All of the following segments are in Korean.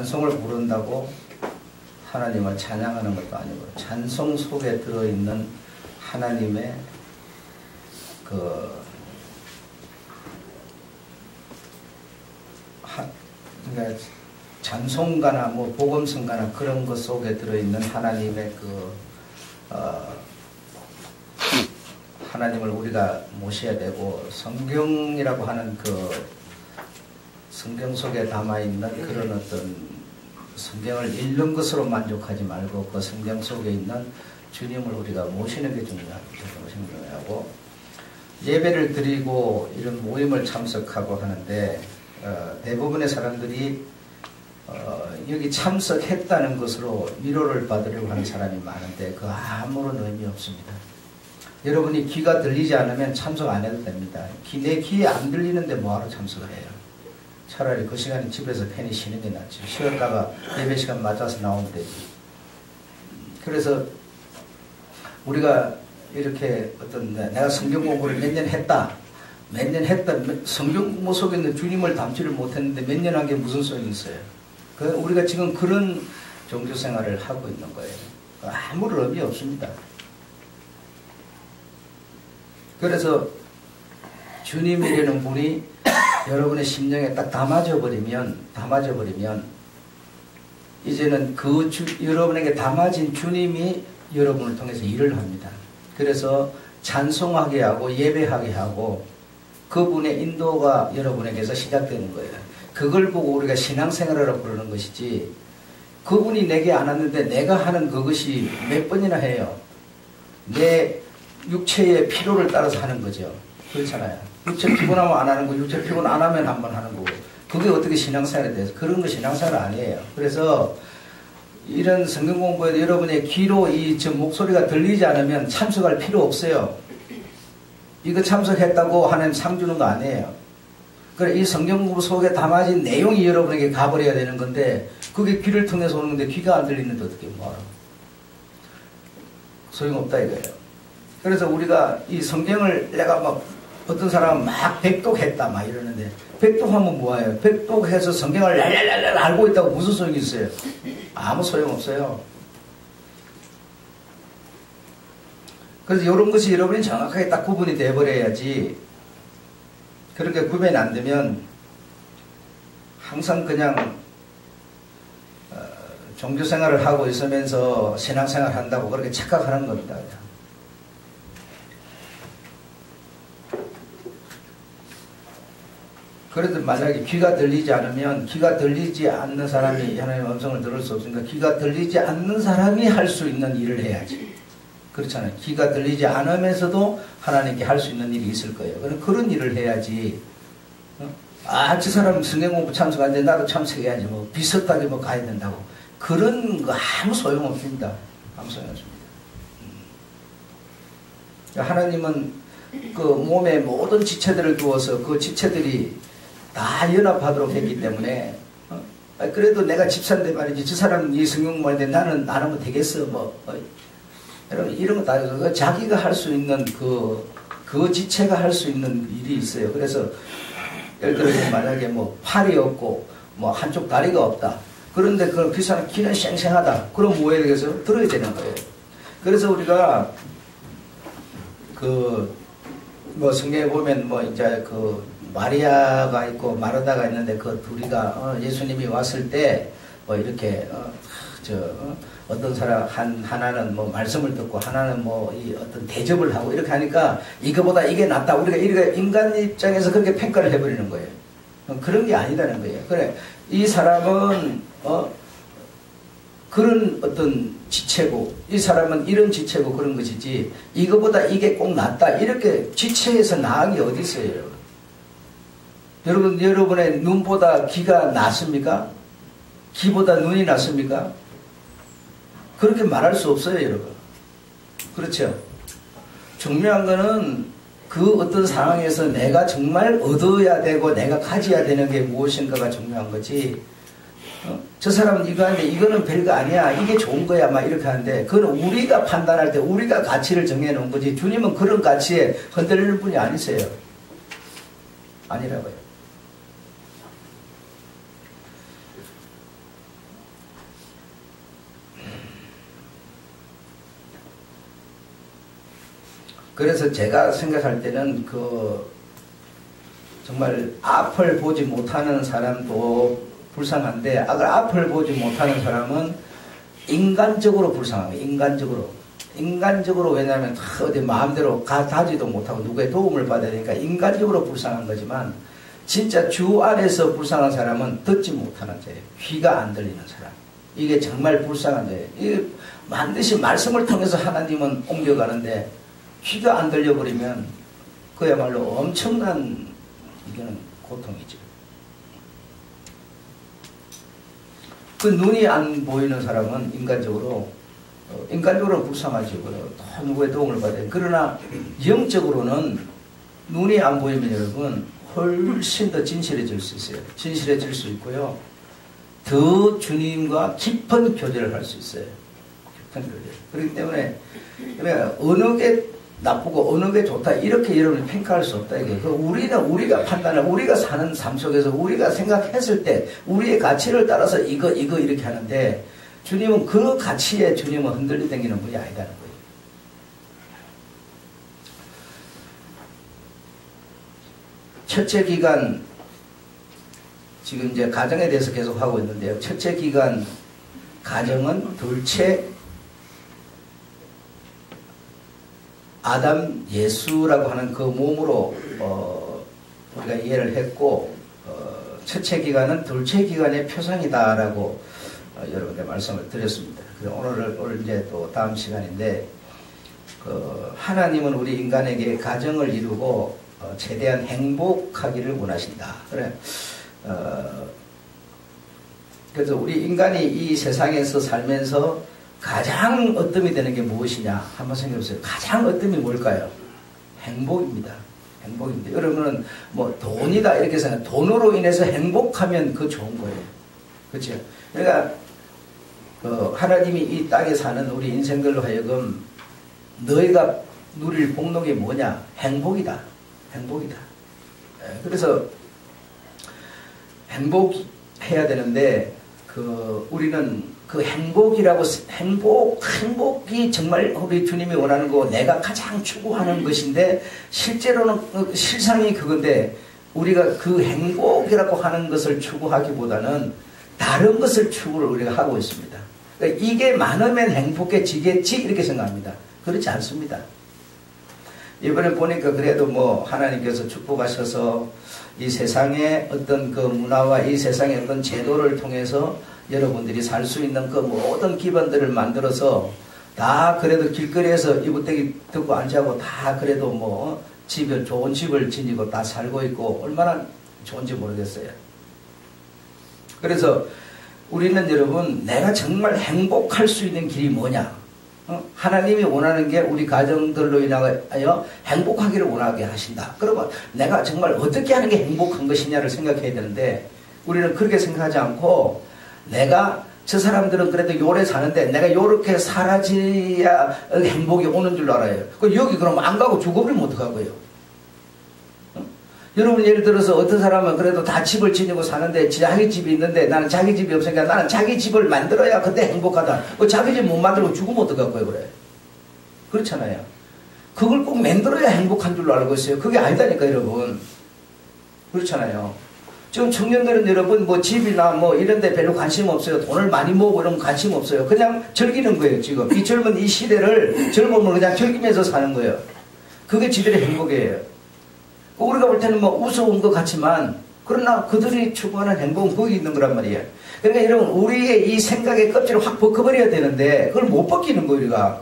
찬송을 부른다고 하나님을 찬양하는 것도 아니고 찬송 속에 들어있는 하나님의 그러니까 찬송가나 뭐 복음성가나 그런 것 속에 들어있는 하나님의 하나님을 우리가 모셔야 되고, 성경이라고 하는 성경 속에 담아있는 그런 어떤 성경을 읽는 것으로 만족하지 말고 그 성경 속에 있는 주님을 우리가 모시는 게 중요하고, 예배를 드리고 이런 모임을 참석하고 하는데 대부분의 사람들이 여기 참석했다는 것으로 위로를 받으려고 하는 사람이 많은데 그 아무런 의미 없습니다. 여러분이 귀가 들리지 않으면 참석 안 해도 됩니다. 내 귀에 안 들리는데 뭐하러 참석을 해요? 차라리 그 시간에 집에서 편히 쉬는 게 낫지. 쉬었다가 예배 시간 맞아서 나오면 되지. 그래서 우리가 이렇게 내가 성경 공부를 몇 년 했다. 성경 공부 속에 있는 주님을 담지를 못했는데 몇 년 한 게 무슨 소용이 있어요? 우리가 지금 그런 종교 생활을 하고 있는 거예요. 아무런 의미 없습니다. 그래서 주님이라는 분이 여러분의 심령에 딱 담아져 버리면 이제는 여러분에게 담아진 주님이 여러분을 통해서 일을 합니다. 그래서 찬송하게 하고 예배하게 하고 그분의 인도가 여러분에게서 시작되는 거예요. 그걸 보고 우리가 신앙생활이라고 부르는 것이지, 그분이 내게 안 왔는데 내가 하는 그것이 몇 번이나 해요. 내 육체의 필요를 따라서 하는 거죠. 그렇잖아요. 육체 피곤하면 안 하는 거, 육체 피곤 안 하면 한 번 하는 거고, 그게 어떻게 신앙생활에 대해서 그런 거 신앙생활 아니에요. 그래서 이런 성경 공부에도 여러분의 귀로 목소리가 들리지 않으면 참석할 필요 없어요. 이거 참석했다고 하나님 상 주는 거 아니에요. 그래, 이 성경 공부 속에 담아진 내용이 여러분에게 가버려야 되는 건데 그게 귀를 통해서 오는 건데 귀가 안 들리는데 어떻게 뭐하러? 소용없다 이거예요. 그래서 우리가 이 성경을 내가 어떤 사람은 백독했다 이러는데, 백독하면 뭐예요? 백독해서 성경을 랄랄랄랄 알고 있다고 무슨 소용이 있어요? 아무 소용없어요. 그래서 이런 것이 여러분이 정확하게 딱 구분이 돼버려야지. 그렇게 구분이 안 되면 항상 그냥 종교생활을 하고 있으면서 신앙생활 한다고 그렇게 착각하는 겁니다. 그래도 만약에 귀가 들리지 않으면, 귀가 들리지 않는 사람이 하나님의 음성을 들을 수 없으니까 귀가 들리지 않는 사람이 할 수 있는 일을 해야지. 그렇잖아요. 귀가 들리지 않으면서도 하나님께 할 수 있는 일이 있을 거예요. 그런 일을 해야지. 저 사람 성경 공부 참석하는데 나도 참석해야지. 비슷하게 가야 된다고. 그런 거 아무 소용없습니다. 아무 소용없습니다. 하나님은 그 몸의 모든 지체들을 두어서 그 지체들이 다 연합하도록 했기 때문에, 그래도 내가 집사인데 말이지, 저 사람은 이 성경 공부하는데 나는 안 하면 되겠어. 여러분, 이런 거 다 자기가 할 수 있는 그 지체가 할 수 있는 일이 있어요. 그래서 예를 들어서 만약에 팔이 없고 한쪽 다리가 없다. 그런데 그 사람 귀는 쌩쌩하다. 그럼 뭐 해야 되겠어요? 들어야 되는 거예요. 그래서 우리가 성경에 보면 이제 마리아가 있고 마르다가 있는데 그 둘이가 예수님이 왔을 때 이렇게 어떤 사람 하나는 말씀을 듣고 하나는 이 어떤 대접을 하고 이렇게 하니까 이거보다 이게 낫다. 우리가 인간 입장에서 그렇게 평가를 해버리는 거예요. 그런 게 아니라는 거예요. 그래, 이 사람은 그런 어떤 지체고 이 사람은 이런 지체고 그런 것이지 이거보다 이게 꼭 낫다. 이렇게 지체에서 나은 게 어디 있어요? 여러분의 눈보다 귀가 낫습니까? 귀보다 눈이 낫습니까? 그렇게 말할 수 없어요, 여러분. 그렇죠? 중요한 거는 그 어떤 상황에서 내가 정말 얻어야 되고 내가 가져야 되는 게 무엇인가가 중요한 거지. 저 사람은 이거 하는데 이거는 별거 아니야. 이게 좋은 거야. 이렇게 하는데 그건 우리가 판단할 때 우리가 가치를 정해놓은 거지. 주님은 그런 가치에 흔들리는 분이 아니세요. 아니라고요. 그래서 제가 생각할 때는 정말 앞을 보지 못하는 사람도 불쌍한데, 앞을 보지 못하는 사람은 인간적으로 불쌍해요. 인간적으로 왜냐하면 어디 마음대로 가지도 못하고 누구의 도움을 받아야 되니까 인간적으로 불쌍한 거지만, 진짜 주 안에서 불쌍한 사람은 듣지 못하는 자예요. 귀가 안 들리는 사람. 이게 정말 불쌍한 자예요. 이게 반드시 말씀을 통해서 하나님은 옮겨가는데 귀가 안 들려버리면 그야말로 엄청난 이거는 고통이죠. 그 눈이 안 보이는 사람은 인간적으로 불쌍하죠. 또 누구의 도움을 받아요. 그러나 영적으로는 눈이 안 보이면 여러분 훨씬 더 진실해질 수 있어요. 진실해질 수 있고요. 더 주님과 깊은 교제를 할 수 있어요. 깊은 교제. 그렇기 때문에 어느 게 나쁘고 어느 게 좋다 이렇게 여러분이 평가할 수 없다 이게. 우리가 판단을 우리가 사는 삶 속에서 우리가 생각했을 때 우리의 가치를 따라서 이거 이렇게 하는데, 주님은 그 가치에 주님은 흔들리 댕기는 분이 아니다는 거예요. 첫째 기간, 지금 이제 가정에 대해서 계속 하고 있는데요. 첫째 기간 가정은 둘째 아담 예수라고 하는 그 몸으로 우리가 이해를 했고, 첫째 기간은 둘째 기간의 표상이다라고 여러분께 말씀을 드렸습니다. 그래서 오늘 이제 또 다음 시간인데, 하나님은 우리 인간에게 가정을 이루고 최대한 행복하기를 원하신다. 그래. 그래서 우리 인간이 이 세상에서 살면서 가장 어뜸이 되는 게 무엇이냐 한번 생각해보세요. 가장 어뜸이 뭘까요? 행복입니다. 행복입니다. 여러분은 뭐 돈이다 이렇게 생각해요. 돈으로 인해서 행복하면 그 좋은 거예요. 그렇죠? 그러니까 하나님이 이 땅에 사는 우리 인생들로 하여금 너희가 누릴 복록이 뭐냐? 행복이다. 행복이다. 그래서 행복해야 되는데 우리는 그 행복이 정말 우리 주님이 원하는 거, 내가 가장 추구하는 것인데, 실제로는 실상이 그건데, 우리가 그 행복이라고 하는 것을 추구하기보다는 다른 것을 추구를 우리가 하고 있습니다. 그러니까 이게 많으면 행복해지겠지 이렇게 생각합니다. 그렇지 않습니다. 이번에 보니까 그래도 뭐 하나님께서 축복하셔서 이 세상의 어떤 그 문화와 이 세상의 어떤 제도를 통해서 여러분들이 살 수 있는 그 모든 기반들을 만들어서 다 그래도 길거리에서 이불대기 듣고 앉아고 다 그래도 뭐 좋은 집을 지니고 다 살고 있고 얼마나 좋은지 모르겠어요. 그래서 우리는 여러분, 내가 정말 행복할 수 있는 길이 뭐냐? 하나님이 원하는 게 우리 가정들로 인하여 행복하기를 원하게 하신다. 그러면 내가 정말 어떻게 하는 게 행복한 것이냐를 생각해야 되는데, 우리는 그렇게 생각하지 않고, 내가 저 사람들은 그래도 요래 사는데 내가 요렇게 살아지야 행복이 오는 줄 알아요. 여기 그럼 안 가고 죽어버리면 어떡하고요? 여러분 예를 들어서 어떤 사람은 그래도 다 집을 지니고 사는데 자기 집이 있는데 나는 자기 집이 없으니까 나는 자기 집을 만들어야 그때 행복하다. 자기 집 못 만들고 죽으면 어떡하고요? 그래. 그렇잖아요. 그걸 꼭 만들어야 행복한 줄로 알고 있어요. 그게 아니다니까 여러분. 그렇잖아요. 지금 청년들은 여러분 뭐 집이나 뭐 이런 데 별로 관심 없어요. 돈을 많이 모으고 이러면 관심 없어요. 그냥 즐기는 거예요. 지금 이 젊은 이 시대를 젊음을 그냥 즐기면서 사는 거예요. 그게 지들의 행복이에요. 우리가 볼 때는 뭐 우스운 것 같지만, 그러나 그들이 추구하는 행복은 거기 있는 거란 말이에요. 그러니까 여러분, 우리의 이 생각의 껍질을 확 벗겨버려야 되는데 그걸 못 벗기는 거예요. 우리가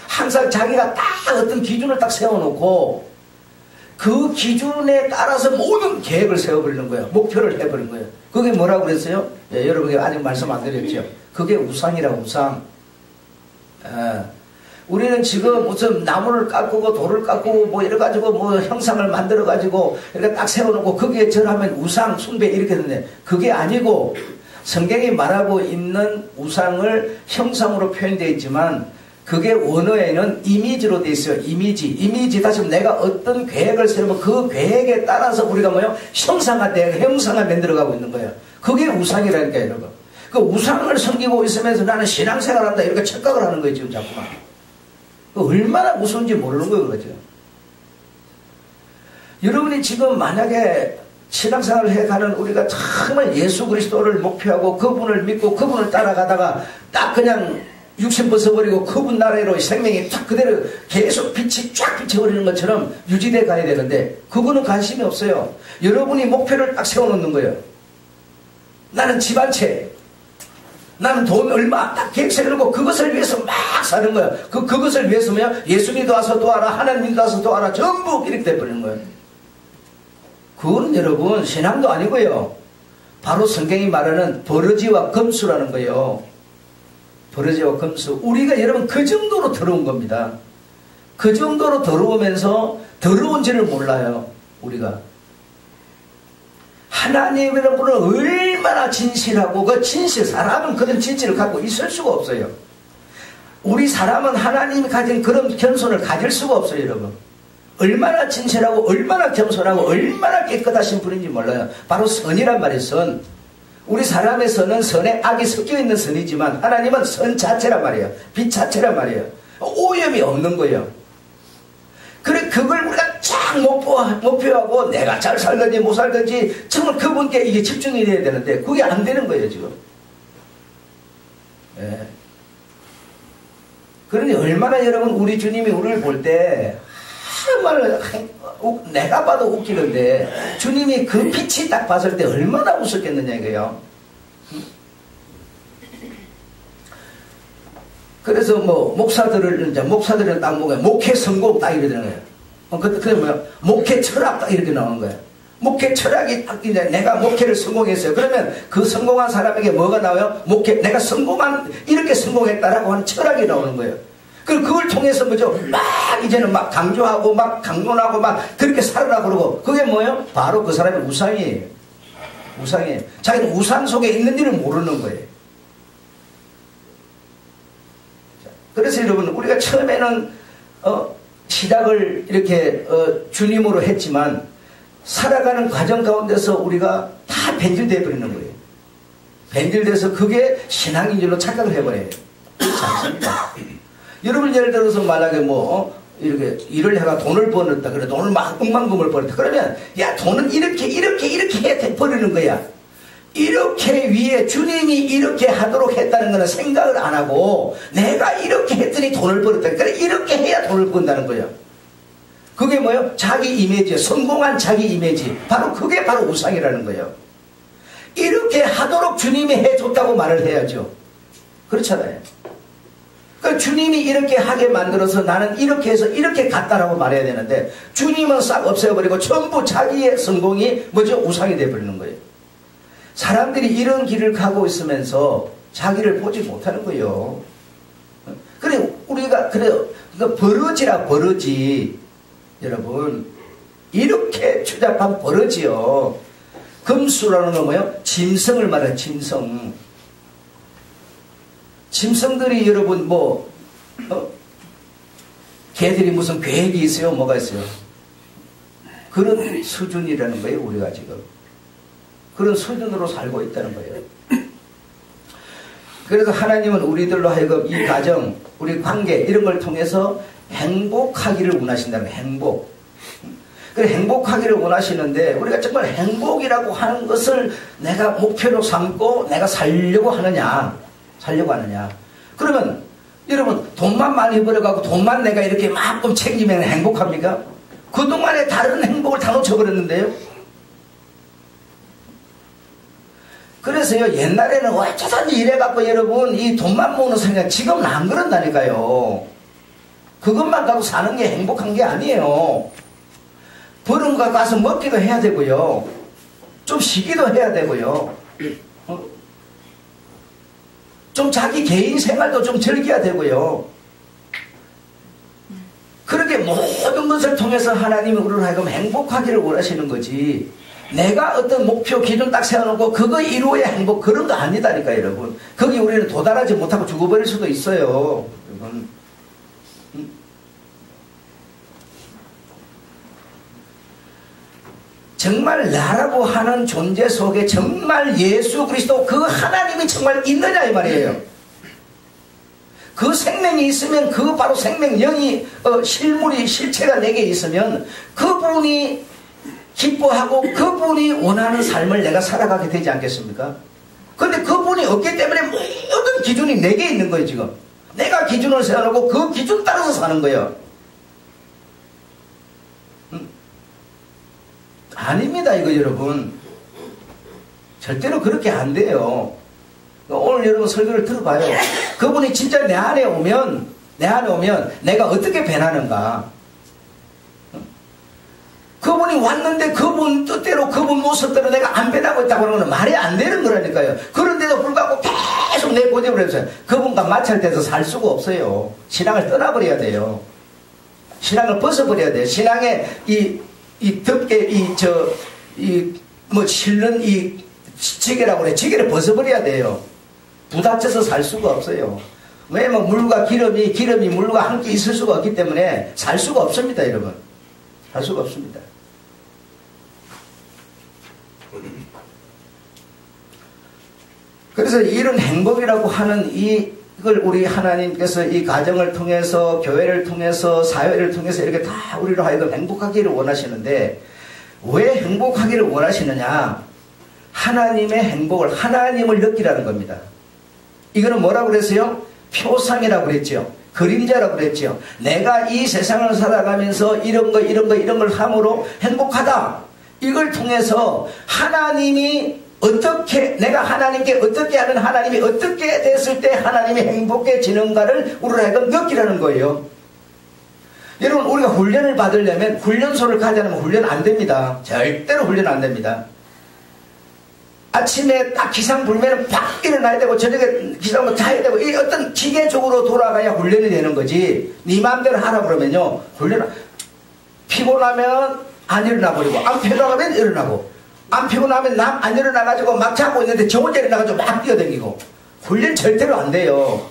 항상 자기가 딱 어떤 기준을 딱 세워놓고 그 기준에 따라서 모든 계획을 세워버리는 거예요. 목표를 해버리는 거예요. 그게 뭐라고 그랬어요? 예, 여러분이 아직 말씀 안 드렸죠. 그게 우상이라고, 우상. 우리는 지금 무슨 나무를 깎고 돌을 깎고 뭐 이래가지고 뭐 형상을 만들어가지고 이렇게 딱 세워놓고 거기에 절하면 우상, 숭배 이렇게 되는데, 그게 아니고 성경이 말하고 있는 우상을 형상으로 표현되어 있지만 그게 원어에는 이미지로 되어 있어요. 이미지. 다시 내가 어떤 계획을 세우면 그 계획에 따라서 우리가 형상화 만들어가고 있는 거예요. 그게 우상이라니까, 여러분. 그 우상을 섬기고 있으면서 나는 신앙생활 한다 이렇게 착각을 하는 거예요, 지금 자꾸만. 얼마나 무서운지 모르는 거예요, 그렇죠? 여러분이 지금 만약에 신앙생활을 해가는 우리가 정말 예수 그리스도를 목표하고 그분을 믿고 그분을 따라가다가 딱 그냥 육신 벗어버리고 그분 나라로 생명이 딱 그대로 계속 빛이 쫙 비쳐버리는 것처럼 유지돼 가야 되는데 그거는 관심이 없어요. 여러분이 목표를 딱 세워놓는 거예요. 나는 집 한 채, 나는 돈 얼마 딱 계획 세워놓고 그것을 위해서 막 사는 거예요. 그것을 위해서 뭐야? 예수님도 와서 도와라, 하나님도 와서 도와라, 전부 이렇게 돼버리는 거예요. 그건 여러분 신앙도 아니고요. 바로 성경이 말하는 버러지와 검수라는 거예요. 버러지와 검수. 우리가 여러분 그 정도로 더러운 겁니다. 그 정도로 더러우면서 더러운지를 몰라요. 우리가. 하나님 여러분은 얼마나 진실하고 그 진실, 사람은 그런 진실을 갖고 있을 수가 없어요. 우리 사람은 하나님이 가진 그런 겸손을 가질 수가 없어요. 여러분. 얼마나 진실하고 얼마나 겸손하고 얼마나 깨끗하신 분인지 몰라요. 바로 선이란 말이에요. 선. 우리 사람의 선은 선에 악이 섞여 있는 선이지만 하나님은 선 자체란 말이에요. 빛 자체란 말이에요. 오염이 없는 거예요. 그래 그걸 우리가 쫙 목표하고 내가 잘 살든지 못 살든지 정말 그분께 이게 집중이 돼야 되는데 그게 안 되는 거예요 지금. 예. 그러니 얼마나 여러분 우리 주님이 우리를 볼 때 정말 내가 봐도 웃기는데 주님이 그 빛이 딱 봤을 때 얼마나 웃었겠느냐 이거요. 그래서 뭐 목사들은 딱 뭐가 목회 성공 딱 이러는 거예요. 그게 뭐야? 목회 철학 딱 이렇게 나오는 거예요. 목회 철학이 딱 이제 내가 목회를 성공했어요. 그러면 그 성공한 사람에게 뭐가 나와요? 내가 이렇게 성공했다라고 하는 철학이 나오는 거예요. 그걸 통해서 뭐죠? 막 이제는 막 강조하고 막 강론하고 막 그렇게 살으라 그러고 그게 뭐예요? 바로 그 사람의 우상이에요. 우상이에요. 자기는 우상 속에 있는 일을 모르는 거예요. 그래서 여러분 우리가 처음에는 시작을 이렇게 주님으로 했지만 살아가는 과정 가운데서 우리가 다 변질되어 버리는 거예요. 변질돼서 그게 신앙인 줄로 착각을 해버려요. 그렇지 않습니다. 여러분 예를 들어서 만약에 이렇게 일을 해가 돈을 벌었다 그래 돈을 막 억만금을 벌었다 그러면 야 돈은 이렇게 해 버리는 거야. 이렇게 위에 주님이 이렇게 하도록 했다는 거는 생각을 안 하고 내가 이렇게 했더니 돈을 벌었다. 그래 이렇게 해야 돈을 번다는 거예요. 그게 뭐예요? 자기 이미지예요. 성공한 자기 이미지. 그게 바로 우상이라는 거예요. 이렇게 하도록 주님이 해줬다고 말을 해야죠. 그렇잖아요. 그러니까 주님이 이렇게 하게 만들어서 나는 이렇게 해서 이렇게 갔다라고 말해야 되는데 주님은 싹 없애버리고 전부 자기의 성공이 우상이 돼버리는 거예요. 사람들이 이런 길을 가고 있으면서 자기를 보지 못하는 거예요. 그래 우리가 버러지라 버러지. 여러분 이렇게 추잡한 버러지요. 금수라는 건 뭐예요? 짐승을 말해요. 짐승. 짐승들이 여러분 개들이 무슨 계획이 있어요? 뭐가 있어요? 그런 수준이라는 거예요. 우리가 지금 그런 수준으로 살고 있다는 거예요. 그래서 하나님은 우리들로 하여금 이 가정, 우리 관계 이런 걸 통해서 행복하기를 원하신다는 거예요. 행복. 그래 행복하기를 원하시는데 우리가 정말 행복이라고 하는 것을 내가 목표로 삼고 내가 살려고 하느냐. 그러면 여러분 돈만 많이 벌어가고 돈만 내가 이렇게 만큼 챙기면 행복합니까? 그동안에 다른 행복을 다 놓쳐버렸는데요. 그래서요 옛날에는 어쩌든지 이래갖고 여러분 이 돈만 모으는 생각 지금은 안 그런다니까요. 그것만 갖고 사는 게 행복한 게 아니에요. 버는 거 가서 먹기도 해야 되고요. 좀 쉬기도 해야 되고요. 좀 자기 개인 생활도 좀 즐겨야 되고요. 그렇게 모든 것을 통해서 하나님이 우리를 하여금 행복하기를 원하시는 거지. 내가 어떤 목표 기준 딱 세워놓고 그거 이루어야 행복 그런 거 아니다니까 여러분. 거기 우리는 도달하지 못하고 죽어버릴 수도 있어요. 여러분. 정말 나라고 하는 존재 속에 정말 예수 그리스도 그 하나님이 정말 있느냐 이 말이에요. 그 생명이 있으면 그 바로 생명령이 실체가 내게 있으면 그분이 기뻐하고 그분이 원하는 삶을 내가 살아가게 되지 않겠습니까? 근데 그분이 없기 때문에 모든 기준이 내게 있는 거예요, 지금. 내가 기준을 세워놓고 그 기준 따라서 사는 거예요. 아닙니다, 이거 여러분. 절대로 그렇게 안 돼요. 오늘 여러분 설교를 들어봐요. 그분이 진짜 내 안에 오면 내가 어떻게 변하는가. 그분이 왔는데 그분 뜻대로 그분 모습대로 내가 안 변하고 있다고 하는 건 말이 안 되는 거라니까요. 그런데도 불구하고 계속 내 고집을 해서 그분과 마찰돼서 살 수가 없어요. 신앙을 떠나버려야 돼요. 신앙을 벗어버려야 돼요. 신앙의 이 덮개, 실는 이 지게라고 그래. 지게를 벗어버려야 돼요. 부딪혀서 살 수가 없어요. 왜냐면 물과 기름이 물과 함께 있을 수가 없기 때문에 살 수가 없습니다, 여러분. 살 수가 없습니다. 그래서 이런 행복이라고 하는 이걸 우리 하나님께서 이 가정을 통해서, 교회를 통해서, 사회를 통해서 이렇게 다 우리로 하여금 행복하기를 원하시는데, 왜 행복하기를 원하시느냐? 하나님의 행복을, 하나님을 느끼라는 겁니다. 이거는 뭐라고 그랬어요? 표상이라고 그랬죠. 그림자라고 그랬죠. 내가 이 세상을 살아가면서 이런 걸 함으로 행복하다. 이걸 통해서 하나님이 내가 하나님께 어떻게 하는 하나님이 어떻게 됐을 때 하나님이 행복해지는가를 우리로 하여금 느끼라는 거예요. 여러분, 우리가 훈련을 받으려면 훈련소를 가지 않으면 훈련 안 됩니다. 절대로 훈련 안 됩니다. 아침에 딱 기상 불면은 팍 일어나야 되고 저녁에 기상도 자야 되고 이 어떤 기계적으로 돌아가야 훈련이 되는 거지. 네 마음대로 하라 그러면요, 훈련 피곤하면 안 일어나 버리고, 안 피곤하면 일어나고, 안 피곤하면 남 안 일어나가지고 막 자고 있는데 저 혼자 일어나가지고 막 뛰어다니고. 훈련 절대로 안 돼요.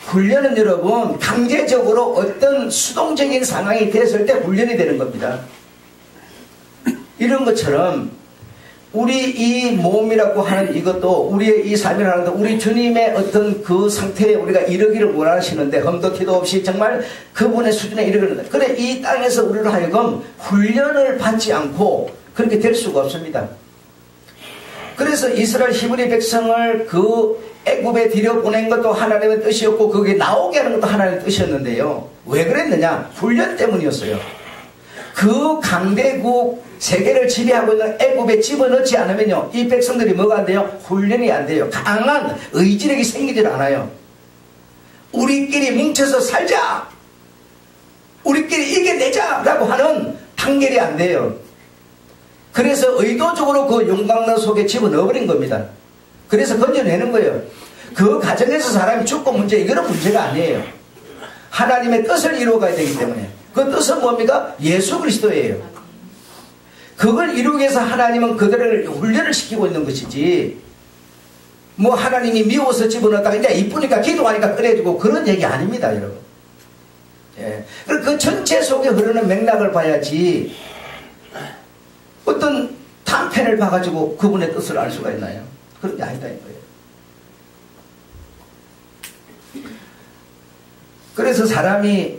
훈련은 여러분 강제적으로 어떤 수동적인 상황이 됐을 때 훈련이 되는 겁니다. 이런 것처럼 우리 이 몸이라고 하는 이것도, 우리의 이 삶이라는 것도 우리 주님의 어떤 그 상태에 우리가 이르기를 원하시는데, 험도 티도 없이 정말 그분의 수준에 이르기를. 그래, 이 땅에서 우리로 하여금 훈련을 받지 않고 그렇게 될 수가 없습니다. 그래서 이스라엘 히브리 백성을 그 애굽에 들여보낸 것도 하나님의 뜻이었고, 거기에 나오게 하는 것도 하나님의 뜻이었는데요. 왜 그랬느냐? 훈련 때문이었어요. 그 강대국 세계를 지배하고 있는 애굽에 집어넣지 않으면요, 이 백성들이 뭐가 안 돼요? 훈련이 안 돼요. 강한 의지력이 생기질 않아요. 우리끼리 뭉쳐서 살자, 우리끼리 이겨내자 라고 하는 단결이 안 돼요. 그래서 의도적으로 그 용광로 속에 집어넣어버린 겁니다. 그래서 건져내는 거예요. 그 가정에서 사람이 죽고 문제, 이거는 문제가 아니에요. 하나님의 뜻을 이루어가야 되기 때문에. 그 뜻은 뭡니까? 예수 그리스도예요. 그걸 이루기 위해서 하나님은 그들을 훈련을 시키고 있는 것이지, 뭐 하나님이 미워서 집어넣었다가 이제 이쁘니까 기도하니까 꺼내주고 그런 얘기 아닙니다, 여러분. 예. 그 전체 속에 흐르는 맥락을 봐야지 어떤 단편을 봐가지고 그분의 뜻을 알 수가 있나요? 그런 게 아니다 이거예요. 그래서 사람이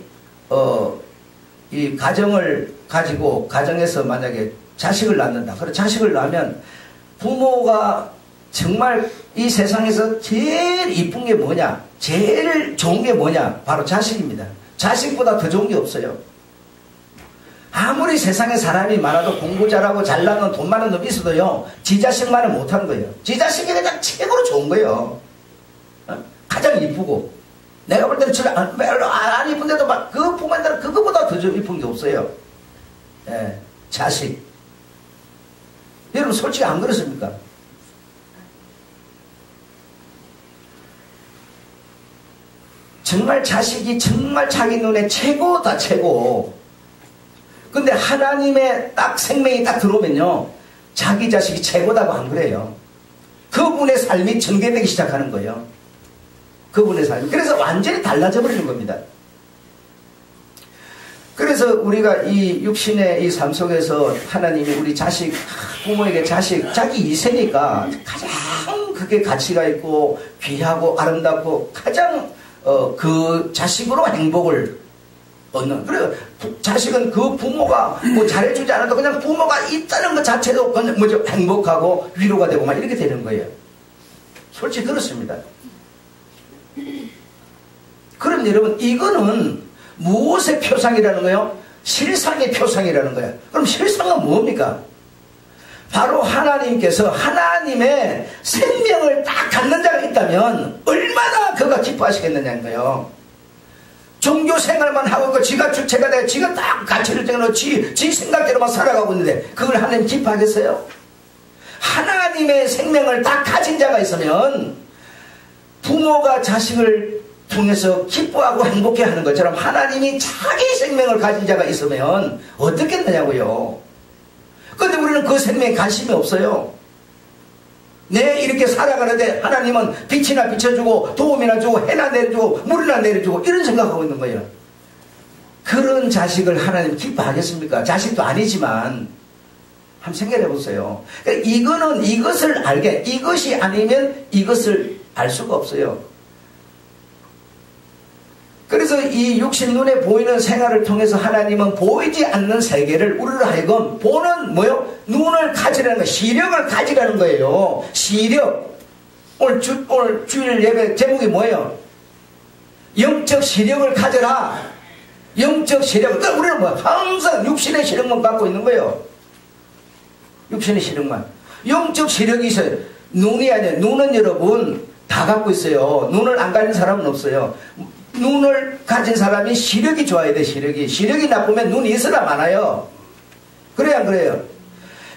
이 가정을 가지고 가정에서 만약에 자식을 낳는다. 그래, 자식을 낳으면 부모가 정말 이 세상에서 제일 이쁜 게 뭐냐, 제일 좋은 게 뭐냐, 바로 자식입니다. 자식보다 더 좋은 게 없어요. 아무리 세상에 사람이 많아도 공부 잘하고 잘나는 돈 많은 놈이 있어도요, 지 자식만은 못하는 거예요. 지 자식이 그냥 최고로 좋은 거예요. 가장 이쁘고. 내가 볼 때는 별로 안 이쁜데도 막 그 부모님들은 그거보다 더 좀 이쁜 게 없어요. 예, 자식. 여러분 솔직히 안 그렇습니까? 정말 자식이 정말 자기 눈에 최고다, 최고. 근데 하나님의 딱 생명이 딱 들어오면요, 자기 자식이 최고다고 안 그래요. 그분의 삶이 전개되기 시작하는 거예요. 그분의 삶이. 그래서 완전히 달라져 버리는 겁니다. 그래서 우리가 이 육신의 이 삶 속에서 하나님이 우리 자식, 부모에게 자식, 자기 이세니까 가장 그게 가치가 있고 귀하고 아름답고 가장 그 자식으로 행복을 얻는. 그래 자식은 그 부모가 뭐 잘해주지 않아도 그냥 부모가 있다는 것 자체도 그냥 뭐죠 행복하고 위로가 되고 막 이렇게 되는 거예요. 솔직히 그렇습니다. 그럼 여러분 이거는 무엇의 표상이라는 거예요? 실상의 표상이라는 거예요. 그럼 실상은 뭡니까? 바로 하나님께서 하나님의 생명을 딱 갖는 자가 있다면 얼마나 그가 기뻐하시겠느냐는 거예요. 종교 생활만 하고 있고 지가 주체가 되고 지가 딱 가치를 정해놓고 지 생각대로만 살아가고 있는데 그걸 하나님 기뻐하겠어요? 하나님의 생명을 딱 가진 자가 있으면 부모가 자식을 통해서 기뻐하고 행복해하는 것처럼 하나님이 자기 생명을 가진 자가 있으면 어떻겠느냐고요. 그런데 우리는 그 생명에 관심이 없어요. 내 이렇게 살아가는데 하나님은 빛이나 비춰주고 도움이나 주고 해나 내려주고 물이나 내려주고 이런 생각하고 있는 거예요. 그런 자식을 하나님 기뻐하겠습니까? 자식도 아니지만 한번 생각해 보세요. 그러니까 이거는 이것을 알게, 이것이 아니면 이것을 알 수가 없어요. 그래서 이 육신 눈에 보이는 생활을 통해서 하나님은 보이지 않는 세계를 우리로 하여금 보는 뭐요? 눈을 가지라는 거예요. 시력을 가지라는 거예요. 시력. 오늘 주일 예배 제목이 뭐예요? 영적 시력을 가져라. 영적 시력. 그러니까 우리는 뭐 항상 육신의 시력만 갖고 있는 거예요. 육신의 시력만. 영적 시력이 있어요. 눈이 아니에요. 눈은 여러분 다 갖고 있어요. 눈을 안 가진 사람은 없어요. 눈을 가진 사람이 시력이 좋아야 돼. 시력이 나쁘면 눈이 있으나 많아요. 그래야 안 그래요?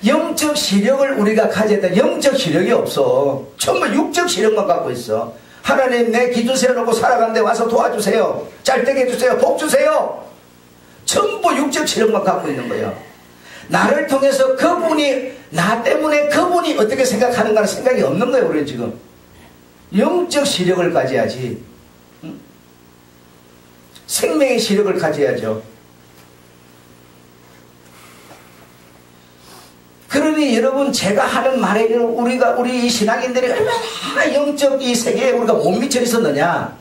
영적 시력을 우리가 가져야 돼. 영적 시력이 없어. 전부 육적 시력만 갖고 있어. 하나님 내 기준 세워놓고 살아가는데 와서 도와주세요. 잘되게 해주세요. 복 주세요. 전부 육적 시력만 갖고 있는 거예요. 나를 통해서 그분이 나 때문에 그분이 어떻게 생각하는가는 생각이 없는 거예요. 우리는 지금 영적 시력을 가져야지. 생명의 시력을 가져야죠. 그러니 여러분 제가 하는 말에 우리 신앙인들이 얼마나 영적 이 세계에 우리가 못 미쳐 있었느냐.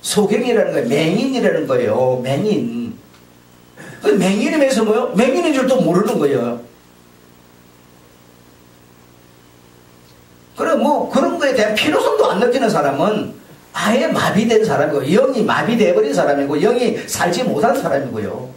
소경이라는 거예요. 맹인이라는 거예요. 맹인. 맹인이면서 뭐요? 맹인인 줄도 모르는 거예요. 그래 뭐 그런 거에 대한 필요성도 안 느끼는 사람은 아예 마비된 사람이고 영이 마비되어버린 사람이고 영이 살지 못한 사람이고요.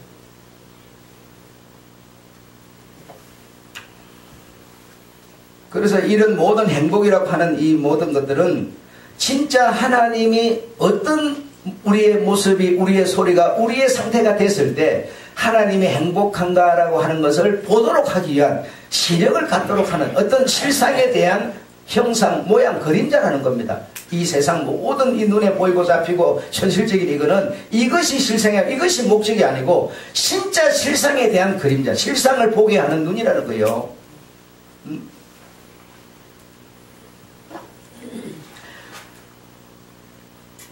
그래서 이런 모든 행복이라고 하는 이 모든 것들은 진짜 하나님이 어떤 우리의 모습이 우리의 소리가 우리의 상태가 됐을 때 하나님이 행복한가라고 하는 것을 보도록 하기 위한 시력을 갖도록 하는 어떤 실상에 대한 형상, 모양, 그림자라는 겁니다. 이 세상 모든 이 눈에 보이고 잡히고 현실적인 이거는 이것이 실상이야. 이것이 목적이 아니고 진짜 실상에 대한 그림자, 실상을 보게 하는 눈이라는 거예요.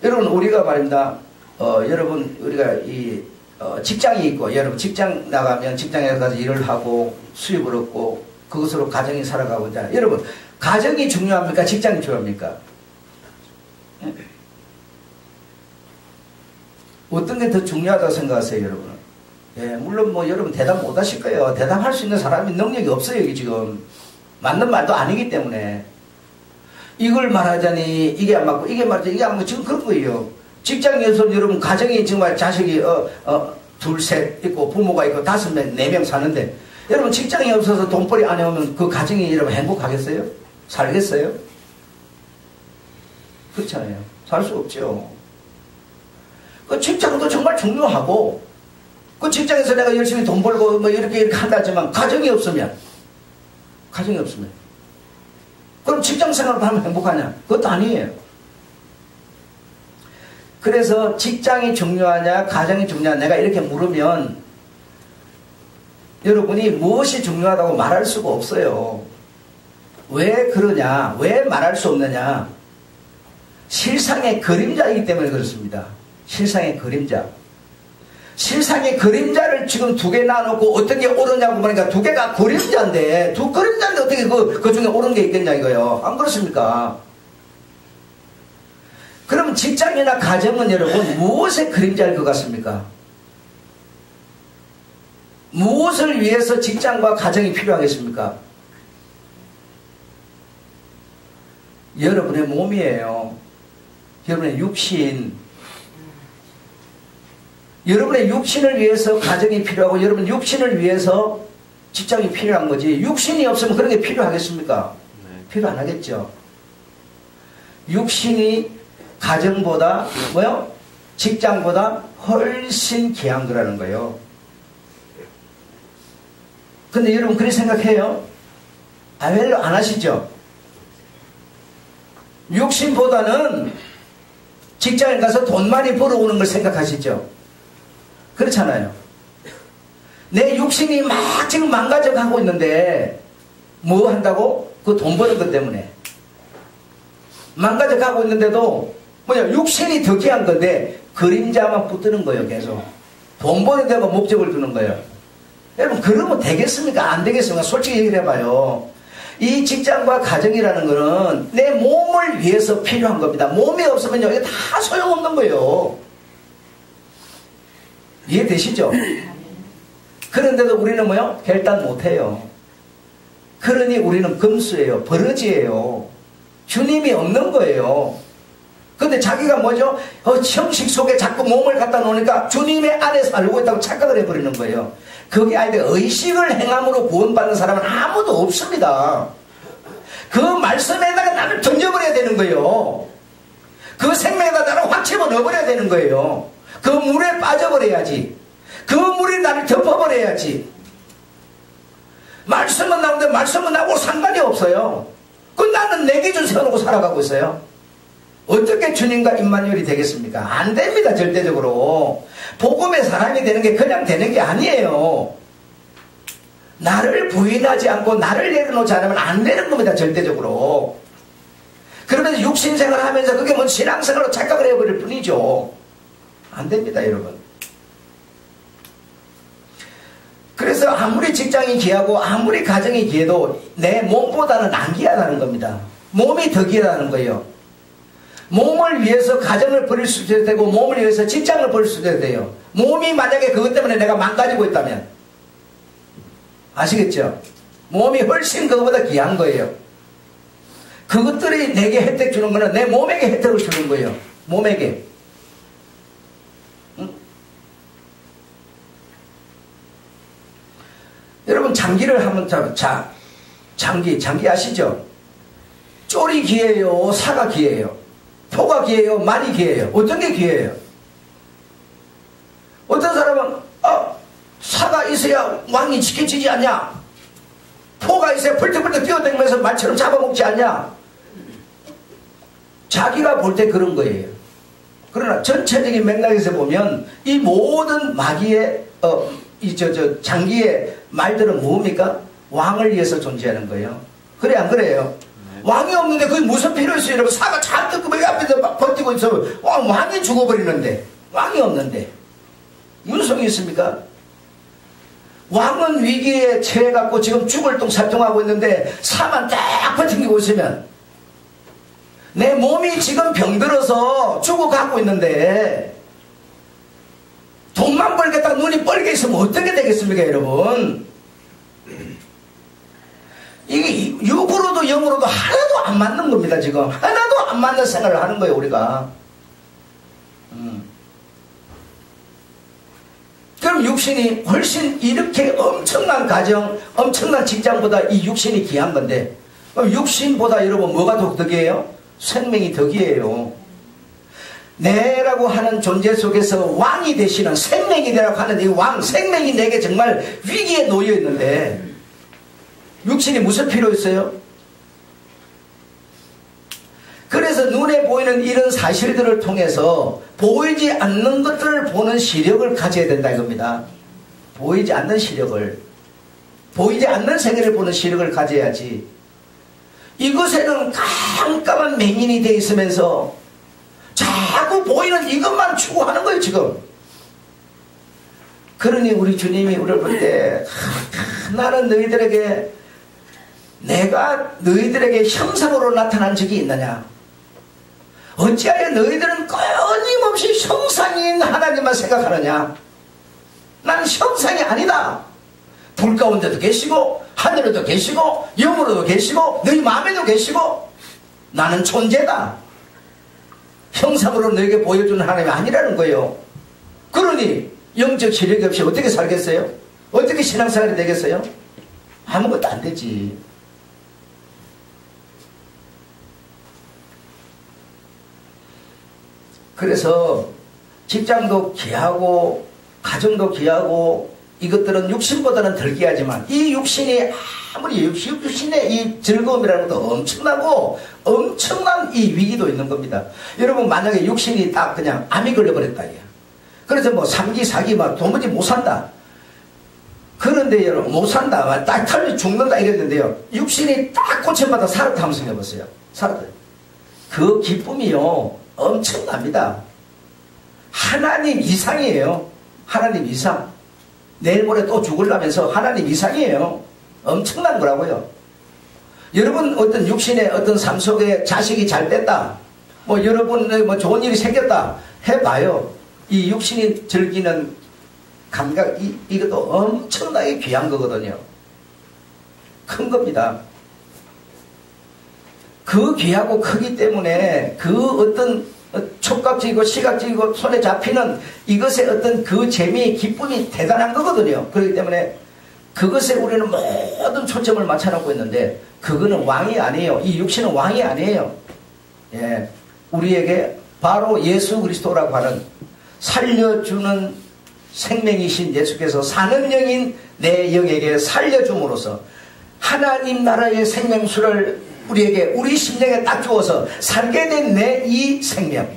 여러분 우리가 말입니다. 여러분 우리가 직장이 있고 여러분 직장 나가면 직장에 가서 일을 하고 수입을 얻고 그것으로 가정이 살아가고자 여러분 가정이 중요합니까? 직장이 중요합니까? 어떤 게 더 중요하다고 생각하세요, 여러분? 예, 물론 뭐 여러분 대답 못 하실 거예요. 대답할 수 있는 사람이 능력이 없어요, 여기 지금. 맞는 말도 아니기 때문에. 이걸 말하자니 이게 안 맞고 이게 말하자니 이게 안 맞고 지금 그런 거예요. 직장에서 여러분 가정이 정말 자식이 둘, 셋 있고 부모가 있고 5명, 4명 사는데 여러분 직장이 없어서 돈벌이 안 해오면 그 가정이 여러분 행복하겠어요? 살겠어요? 그렇잖아요. 살 수 없죠. 그 직장도 정말 중요하고 그 직장에서 내가 열심히 돈 벌고 뭐 이렇게 한다지만 가정이 없으면 그럼 직장생활을 하면 행복하냐? 그것도 아니에요. 그래서 직장이 중요하냐 가정이 중요하냐 내가 이렇게 물으면 여러분이 무엇이 중요하다고 말할 수가 없어요. 왜 그러냐? 왜 말할 수 없느냐? 실상의 그림자이기 때문에 그렇습니다. 실상의 그림자. 실상의 그림자를 지금 2개 나눠놓고 어떤 게 옳으냐고 보니까 2개가 그림자인데 그림자인데 어떻게 그 중에 옳은 게 있겠냐 이거요. 안 그렇습니까? 그럼 직장이나 가정은 여러분 무엇의 그림자일 것 같습니까? 무엇을 위해서 직장과 가정이 필요하겠습니까? 여러분의 몸이에요. 여러분의 육신. 여러분의 육신을 위해서 가정이 필요하고 여러분 육신을 위해서 직장이 필요한 거지. 육신이 없으면 그런 게 필요하겠습니까? 네. 필요 안 하겠죠. 육신이 가정보다 뭐요? 직장보다 훨씬 귀한 거라는 거예요. 근데 여러분 그렇게 생각해요? 별로 안 하시죠? 육신보다는 직장에 가서 돈 많이 벌어오는 걸 생각하시죠? 그렇잖아요. 내 육신이 막 지금 망가져 가고 있는데 뭐 한다고? 그 돈 버는 것 때문에 망가져 가고 있는데도 뭐냐, 육신이 더 귀한 건데 그림자만 붙드는 거예요. 계속 돈 버는 데만 목적을 두는 거예요. 여러분 그러면 되겠습니까? 안 되겠습니까? 솔직히 얘기를 해봐요. 이 직장과 가정이라는 거는 내 몸을 위해서 필요한 겁니다. 몸이 없으면요 이게 다 소용없는 거예요. 이해되시죠? 그런데도 우리는 뭐요? 결단 못해요. 그러니 우리는 금수예요. 버러지예요. 주님이 없는 거예요. 근데 자기가 뭐죠? 형식 속에 자꾸 몸을 갖다 놓으니까 주님의 안에 살고 있다고 착각을 해버리는 거예요. 그게 아닌데 의식을 행함으로 구원받는 사람은 아무도 없습니다. 그 말씀에다가 나를 던져버려야 되는 거예요. 그 생명에다 나를 확 집어넣어버려야 되는 거예요. 그 물에 빠져버려야지. 그 물이 나를 덮어버려야지. 말씀은 나오는데 말씀은 나하고 상관이 없어요. 그 나는 내 기준 세워놓고 살아가고 있어요. 어떻게 주님과 임마누엘이 되겠습니까? 안 됩니다. 절대적으로. 복음의 사람이 되는 게 그냥 되는 게 아니에요. 나를 부인하지 않고 나를 내려놓지 않으면 안 되는 겁니다. 절대적으로. 그러면서 육신생활을 하면서 그게 뭔 신앙생활로 착각을 해버릴 뿐이죠. 안 됩니다. 여러분. 그래서 아무리 직장이 귀하고 아무리 가정이 귀해도 내 몸보다는 안 귀하다는 겁니다. 몸이 더 귀하다는 거예요. 몸을 위해서 가정을 버릴 수도 되고 몸을 위해서 직장을 버릴 수도 돼요. 몸이 만약에 그것 때문에 내가 망가지고 있다면 아시겠죠? 몸이 훨씬 그것보다 귀한 거예요. 그것들이 내게 혜택 주는 거는 내 몸에게 혜택을 주는 거예요. 몸에게. 응? 여러분 장기를 하면 장기 아시죠? 쫄이 귀해요? 사가 귀해요? 포가 귀해요? 말이 귀해요? 어떤 게 귀해요? 어떤 사람은 사가 있어야 왕이 지켜지지 않냐? 포가 있어야 펄떡펄떡 뛰어다니면서 말처럼 잡아먹지 않냐? 자기가 볼 때 그런 거예요. 그러나 전체적인 맥락에서 보면 이 모든 마귀의 장기의 말들은 뭡니까? 왕을 위해서 존재하는 거예요. 그래 안 그래요? 왕이 없는데 그게 무슨 필요 있어요? 여러분 사가 잔뜩 그 앞에서 막 버티고 있어. 왕이 죽어버리는데 왕이 없는데 무슨 소용이 있습니까? 왕은 위기에 처해갖고 지금 죽을 똥살똥하고 있는데 사만 딱 버티고 있으면 내 몸이 지금 병들어서 죽어가고 있는데 돈만 벌겠다 눈이 뻘게 있으면 어떻게 되겠습니까 여러분? 이게 육으로도 영으로도 하나도 안 맞는 겁니다. 지금 하나도 안 맞는 생활을 하는 거예요 우리가. 그럼 육신이 훨씬 이렇게 엄청난 가정 엄청난 직장보다 이 육신이 귀한 건데 그럼 육신보다 여러분 뭐가 더 귀해요? 생명이 더 귀해요. 내라고 하는 존재 속에서 왕이 되시는 생명이 되라고 하는 이 왕 생명이 내게 정말 위기에 놓여 있는데 육신이 무슨 필요 있어요? 그래서 눈에 보이는 이런 사실들을 통해서 보이지 않는 것들을 보는 시력을 가져야 된다 이겁니다. 보이지 않는 시력을, 보이지 않는 세계를 보는 시력을 가져야지. 이것에는 깜깜한 맹인이 되어 있으면서 자꾸 보이는 이것만 추구하는 거예요 지금. 그러니 우리 주님이 우리를 볼 때 나는 너희들에게 내가 너희들에게 형상으로 나타난 적이 있느냐? 어찌하여 너희들은 끊임없이 형상인 하나님만 생각하느냐? 나는 형상이 아니다. 불 가운데도 계시고 하늘에도 계시고 영으로도 계시고 너희 마음에도 계시고 나는 존재다. 형상으로 너에게 보여주는 하나님이 아니라는 거예요. 그러니 영적 시력이 없이 어떻게 살겠어요? 어떻게 신앙생활이 되겠어요? 아무것도 안 되지. 그래서 직장도 귀하고 가정도 귀하고 이것들은 육신보다는 덜 귀하지만 이 육신이 아무리 육신의 이 즐거움이라는 것도 엄청나고 엄청난 이 위기도 있는 겁니다. 여러분 만약에 육신이 딱 그냥 암이 걸려버렸다. 그래서 뭐 3기 4기 막 도무지 못 산다. 그런데 여러분 못 산다. 딱 털리 죽는다 이랬는데요. 육신이 딱 고침받아 살았다 한번 생각해보세요. 살았다. 그 기쁨이요 엄청납니다. 하나님 이상이에요. 하나님 이상. 내일 모레 또 죽으려면서 하나님 이상이에요. 엄청난 거라고요. 여러분 어떤 육신의 어떤 삶 속에 자식이 잘 됐다. 뭐 여러분 뭐 좋은 일이 생겼다. 해봐요. 이 육신이 즐기는 감각 이것도 엄청나게 귀한 거거든요. 큰 겁니다. 그 귀하고 크기 때문에 그 어떤 촉각적이고 시각적이고 손에 잡히는 이것의 어떤 그 재미, 기쁨이 대단한 거거든요. 그렇기 때문에 그것에 우리는 모든 초점을 맞춰놓고 있는데 그거는 왕이 아니에요. 이 육신은 왕이 아니에요. 예, 우리에게 바로 예수 그리스도라고 하는 살려주는 생명이신 예수께서 사는 영인 내 영에게 살려줌으로써 하나님 나라의 생명수를 우리에게 우리 심령에 딱 주어서 살게 된 내 이 생명,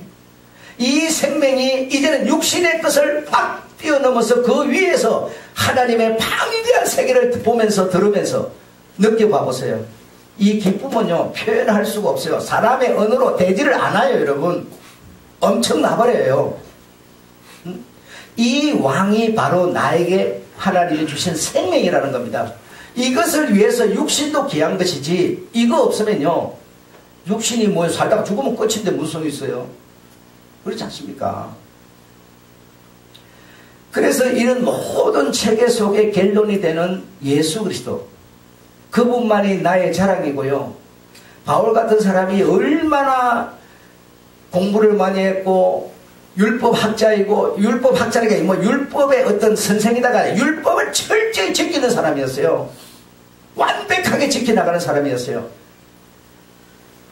이 생명이 이제는 육신의 것을 확 뛰어넘어서 그 위에서 하나님의 방대한 세계를 보면서 들으면서 느껴봐 보세요. 이 기쁨은요 표현할 수가 없어요. 사람의 언어로 되지를 않아요. 여러분 엄청나버려요. 이 왕이 바로 나에게 하나님이 주신 생명이라는 겁니다. 이것을 위해서 육신도 귀한 것이지 이거 없으면요 육신이 뭐 살다가 죽으면 끝인데 무슨 소용이 있어요? 그렇지 않습니까? 그래서 이런 모든 체계 속에 결론이 되는 예수 그리스도 그분만이 나의 자랑이고요. 바울 같은 사람이 얼마나 공부를 많이 했고 율법학자이고 율법학자니까 뭐 율법의 어떤 선생이다가 율법을 철저히 지키는 사람이었어요. 완벽하게 지켜나가는 사람이었어요.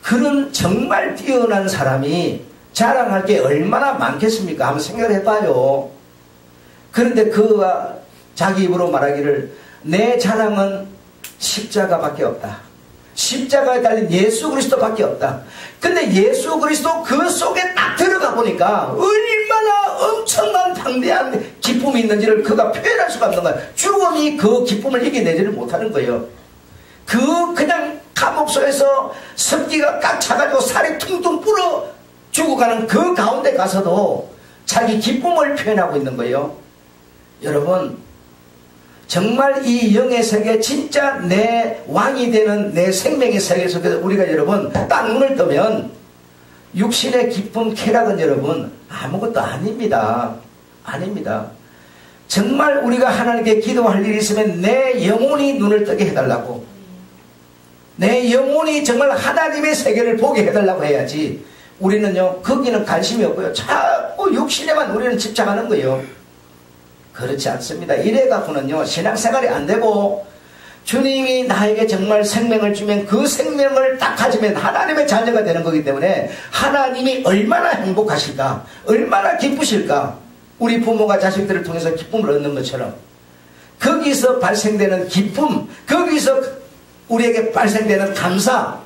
그런 정말 뛰어난 사람이 자랑할 게 얼마나 많겠습니까? 한번 생각을 해봐요. 그런데 그가 자기 입으로 말하기를 내 자랑은 십자가밖에 없다. 십자가에 달린 예수 그리스도밖에 없다. 근데 예수 그리스도 그 속에 딱 들어가 보니까 얼마나 엄청난 방대한 기쁨이 있는지를 그가 표현할 수가 없는 거야. 죽음이 그 기쁨을 이겨내지를 못하는 거예요. 그냥 감옥 속에서 습기가 꽉 차가지고 살이 퉁퉁 불어 죽어가는 그 가운데 가서도 자기 기쁨을 표현하고 있는 거예요. 여러분 정말 이 영의 세계 진짜 내 왕이 되는 내 생명의 세계 속에서 우리가 여러분 딱 눈을 뜨면 육신의 기쁨 쾌락은 여러분 아무것도 아닙니다. 아닙니다. 정말 우리가 하나님께 기도할 일이 있으면 내 영혼이 눈을 뜨게 해달라고 내 영혼이 정말 하나님의 세계를 보게 해달라고 해야지 우리는요 거기는 관심이 없고요 자꾸 육신에만 우리는 집착하는 거예요. 그렇지 않습니다. 이래갖고는요 신앙생활이 안 되고 주님이 나에게 정말 생명을 주면 그 생명을 딱 가지면 하나님의 자녀가 되는 거기 때문에 하나님이 얼마나 행복하실까 얼마나 기쁘실까 우리 부모가 자식들을 통해서 기쁨을 얻는 것처럼 거기서 발생되는 기쁨 거기서 우리에게 발생되는 감사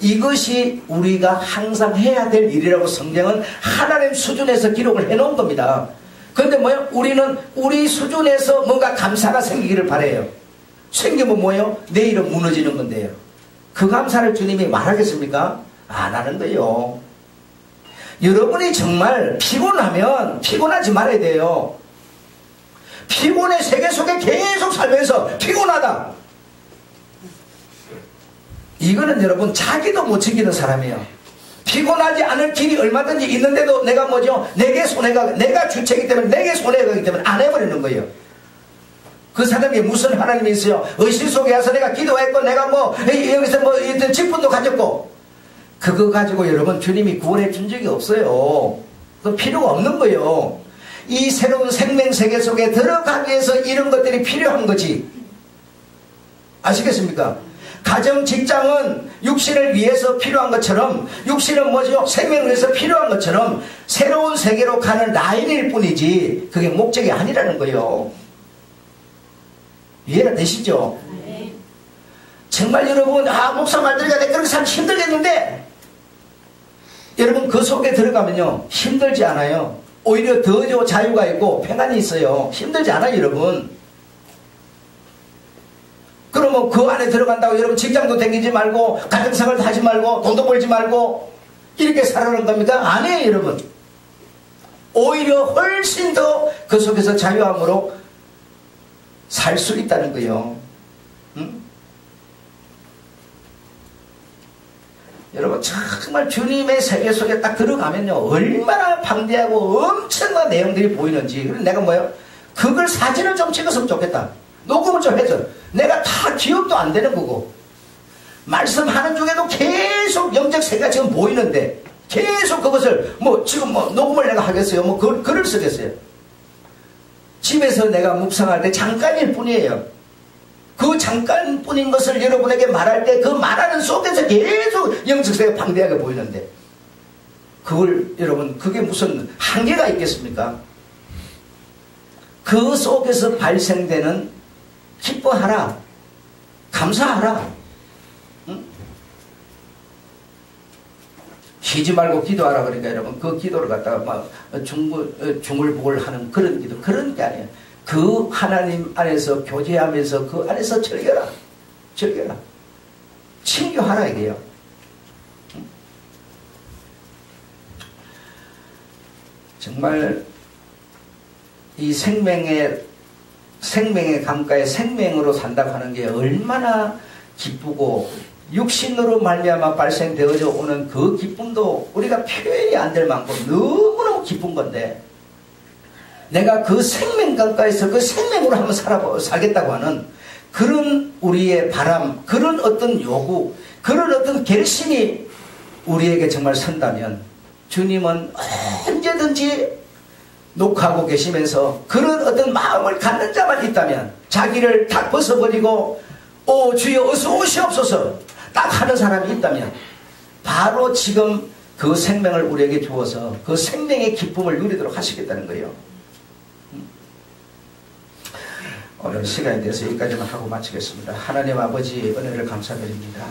이것이 우리가 항상 해야 될 일이라고 성경은 하나님 수준에서 기록을 해놓은 겁니다. 그런데 뭐요? 우리는 우리 수준에서 뭔가 감사가 생기기를 바라요. 생기면 뭐예요? 내일은 무너지는 건데요. 그 감사를 주님이 말하겠습니까? 안 하는 거예요. 여러분이 정말 피곤하면 피곤하지 말아야 돼요. 피곤의 세계 속에 계속 살면서 피곤하다. 이거는 여러분 자기도 못 지키는 사람이에요. 피곤하지 않을 길이 얼마든지 있는데도 내가 뭐죠? 내가 주체이기 때문에 내게 손해가 가기 때문에 안 해버리는 거예요. 그 사람이 무슨 하나님이 있어요? 의식 속에 와서 내가 기도했고 내가 뭐 여기서 뭐 직분도 가졌고 그거 가지고 여러분 주님이 구원해 준 적이 없어요. 그 필요가 없는 거예요. 이 새로운 생명세계 속에 들어가기 위해서 이런 것들이 필요한 거지. 아시겠습니까? 가정, 직장은 육신을 위해서 필요한 것처럼 육신은 뭐죠? 생명을 위해서 필요한 것처럼 새로운 세계로 가는 라인일 뿐이지 그게 목적이 아니라는 거예요. 이해가 되시죠? 네. 정말 여러분 목사 말들이가 내가 그렇게 살기 힘들겠는데 여러분 그 속에 들어가면요 힘들지 않아요. 오히려 더 자유가 있고 평안이 있어요. 힘들지 않아요 여러분. 그러면 그 안에 들어간다고 여러분 직장도 다니지 말고 가정생활도 하지 말고 돈도 벌지 말고 이렇게 살아가는 겁니까? 아니에요 여러분. 오히려 훨씬 더 그 속에서 자유함으로 살 수 있다는 거예요. 응? 여러분 정말 주님의 세계 속에 딱 들어가면요 얼마나 방대하고 엄청난 내용들이 보이는지. 그래서 내가 뭐요? 그걸 사진을 좀 찍었으면 좋겠다. 녹음을 좀 해줘. 내가 다 기억도 안 되는 거고 말씀하는 중에도 계속 영적 세계가 지금 보이는데 계속 그것을 뭐 지금 뭐 녹음을 내가 하겠어요? 뭐 글을 쓰겠어요? 집에서 내가 묵상할 때 잠깐일 뿐이에요. 그 잠깐뿐인 것을 여러분에게 말할 때 그 말하는 속에서 계속 영적 세계가 방대하게 보이는데 그걸 여러분 그게 무슨 한계가 있겠습니까? 그 속에서 발생되는 기뻐하라, 감사하라. 응? 쉬지 말고 기도하라 그러니까 여러분 그 기도를 갖다가 막 중물복을 하는 그런 기도 그런 게 아니에요. 그 하나님 안에서 교제하면서 그 안에서 즐겨라. 즐겨라. 친교하라 이게요. 응? 정말 이 생명의 감가에 생명으로 산다고 하는 게 얼마나 기쁘고 육신으로 말미암아 발생되어져 오는 그 기쁨도 우리가 표현이 안 될 만큼 너무너무 기쁜 건데 내가 그 생명 감가에서 그 생명으로 한번 살겠다고 하는 그런 우리의 바람, 그런 어떤 요구, 그런 어떤 결심이 우리에게 정말 선다면 주님은 언제든지 녹화하고 계시면서 그런 어떤 마음을 갖는 자만 있다면 자기를 다 벗어버리고 주여 어서 오시옵소서 딱 하는 사람이 있다면 바로 지금 그 생명을 우리에게 주어서 그 생명의 기쁨을 누리도록 하시겠다는 거예요. 오늘 시간에 대해서 여기까지만 하고 마치겠습니다. 하나님 아버지 은혜를 감사드립니다.